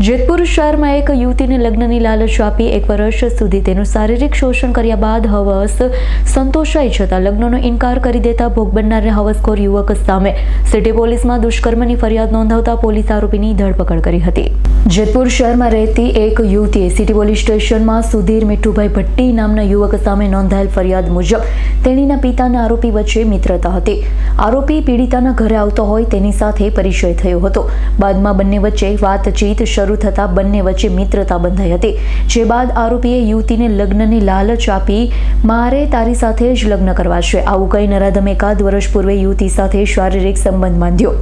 જેતપુર શહેરમાં એક યુવતીને લગ્નની લાલચ આપી 1 વર્ષ સુધી તેનું શારીરિક શોષણ કર્યા બાદ હવસ સંતોષાઈ જતા લગ્નનો ઇનકાર કરી દેતા ભોગ બનનારને હવસખોર યુવક સામે સિટી પોલીસમાં દુષ્કર્મની ફરિયાદ નોંધાવતા પોલીસ આરોપીની ધરપકડ કરી હતી। જેતપુર શહેરમાં રહેતી એક યુવતીએ સિટી પોલીસ સ્ટેશનમાં સુધીર મીઠુભાઈ ભટ્ટી નામના યુવક સામે નોંધાયેલ ફરિયાદ મુજબ તેણીના પિતાના આરોપી વચ્ચે મિત્રતા હતી। આરોપી પીડિતાના ઘરે આવતો હોય તેની સાથે પરિચય થયો હતો। બાદમાં બંને વચ્ચે વાતચીત શરૂ થતા બંને વચ્ચે મિત્રતા બંધાઈ હતી, જે બાદ આરોપીએ યુવતીને લગ્નની લાલચ આપી મારે તારી સાથે જ લગ્ન કરવા છે આવું કહી નરાધમ 1 વર્ષ પૂર્વે યુવતી સાથે શારીરિક સંબંધ બાંધ્યો।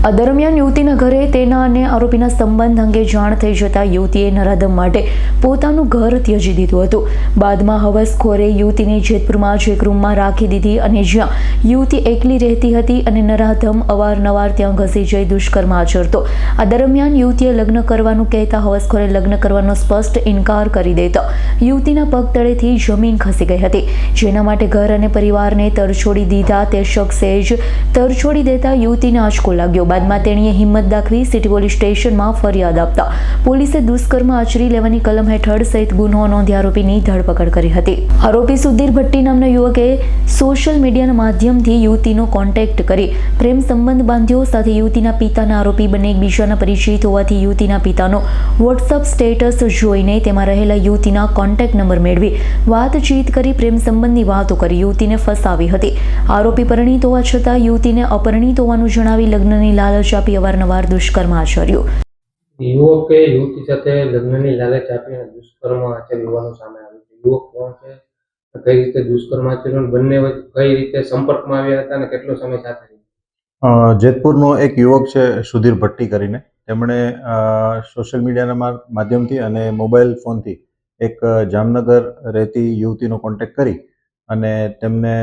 આ દરમિયાન યુવતીના ઘરે તેના અને આરોપીના સંબંધ અંગે જાણ થઈ જતા યુવતીએ નરાધમ માટે પોતાનું ઘર ત્યજી દીધું હતું। બાદમાં હવસખોરે યુવતીને જેતપુરમાં જ એક રૂમમાં રાખી દીધી અને જ્યાં યુવતી એકલી રહેતી હતી અને નરાધમ અવારનવાર ત્યાં ઘસી જઈ દુષ્કર્મ આચરતો। આ દરમિયાન યુવતીએ લગ્ન કરવાનું કહેતા હવસખોરે લગ્ન કરવાનો સ્પષ્ટ ઇનકાર કરી દેતા યુવતીના પગ તળેથી જમીન ખસી ગઈ હતી, જેના માટે ઘર અને પરિવારને તરછોડી દીધા। તે શખ્સે જ તરછોડી દેતા યુવતીને આંચકો લાગ્યો। બાદમાં તેણીએ હિંમત દાખવી સિટી પોલીસ સ્ટેશનમાં ફરિયાદ આપતા પોલીસે દુષ્કર્મ આચરી લેવાની કલમ હેઠળ સહિત ગુનો નોંધી આરોપીની ધરપકડ કરી હતી। આરોપી સુધીર ભટ્ટી નામના યુવકે સોશિયલ મીડિયાના માધ્યમથી યુવતીનો કોન્ટેક્ટ કરી પ્રેમ સંબંધ બાંધ્યો। સાથે યુવતીના પિતાના આરોપી બંને એકબીજાના પરિચિત હોવાથી યુવતીના પિતાનો વોટ્સઅપ સ્ટેટસ જોઈને તેમાં રહેલા યુવતીના કોન્ટેક્ટ નંબર મેળવી વાતચીત કરી પ્રેમ સંબંધની વાતો કરી યુવતીને ફસાવી હતી। આરોપી પરિણીત હોવા છતાં યુવતીને અપરિણીત હોવાનું જણાવી લગ્નની લાલચ આપી અવારનવાર દુષ્કર્મ આચર્યું। યુવકે યુવતી સાથે લગ્નની લાલચ આપીને દુષ્કર્મ આચર્યું હોવાનું સામે આવ્યું છે। યુવક કોણ છે, કઈ રીતે દુષ્કર્મ આચર્યું, બંને કઈ રીતે સંપર્કમાં આવ્યા હતા અને કેટલો સમય સાથે? જેતપુરનો એક યુવક છે સુધીર ભટ્ટી કરીને, તેમણે સોશિયલ મીડિયાના માધ્યમથી અને મોબાઈલ ફોનથી એક જામનગર રહેતી યુવતીનો કોન્ટેક્ટ કરી અને તેમને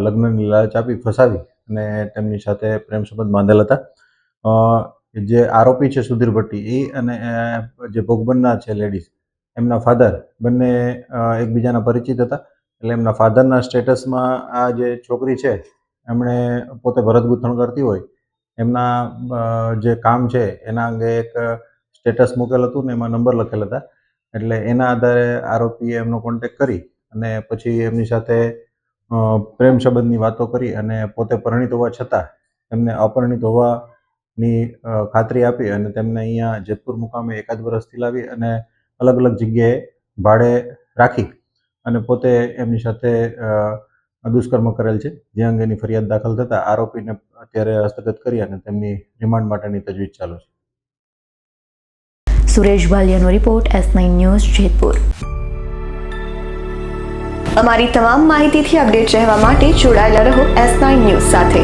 લગ્નની લાલચ આપી ફસાવી અને તેમની સાથે પ્રેમ સંબંધ બાંધેલ હતા। જે આરોપી છે સુધીર ભટ્ટી એ અને જે ભોગ બનનાર છે લેડીઝ, એમના ફાધર બંને એકબીજાના પરિચિત હતા। એટલે એમના ફાધરના સ્ટેટસમાં આ જે છોકરી છે એમણે પોતે ભરત ગૂંથણ કરતી હોય, એમના જે કામ છે એના અંગે એક સ્ટેટસ મૂકેલ હતું ને એમાં નંબર લખેલ હતા। એટલે એના આધારે આરોપીએ એમનો કોન્ટેક્ટ કરી અને પછી એમની સાથે પ્રેમ સંબંધની વાતો કરી અને પોતે પરિણીત હોવા છતાં એમને અપરિણીત હોવાની ખાતરી આપી અને તેમને અહીંયા જેતપુર મુકામે 1 વર્ષથી લાવી અને અલગ અલગ જગ્યાએ ભાડે રાખી અને પોતે એમની સાથે દુષ્કર્મ કરેલ છે, જે અંગેની ફરિયાદ દાખલ થતાં આરોપીને અત્યારે હસ્તગત કરી અને તેમની રિમાન્ડ માટેની તજવીજ ચાલુ છે। સુરેશ ભાલિયાનો રિપોર્ટ, S9 ન્યૂઝ, જેતપુર। અમારી તમામ માહિતીથી અપડેટ રહેવા માટે જોડાયેલા રહો S9 ન્યૂઝ સાથે।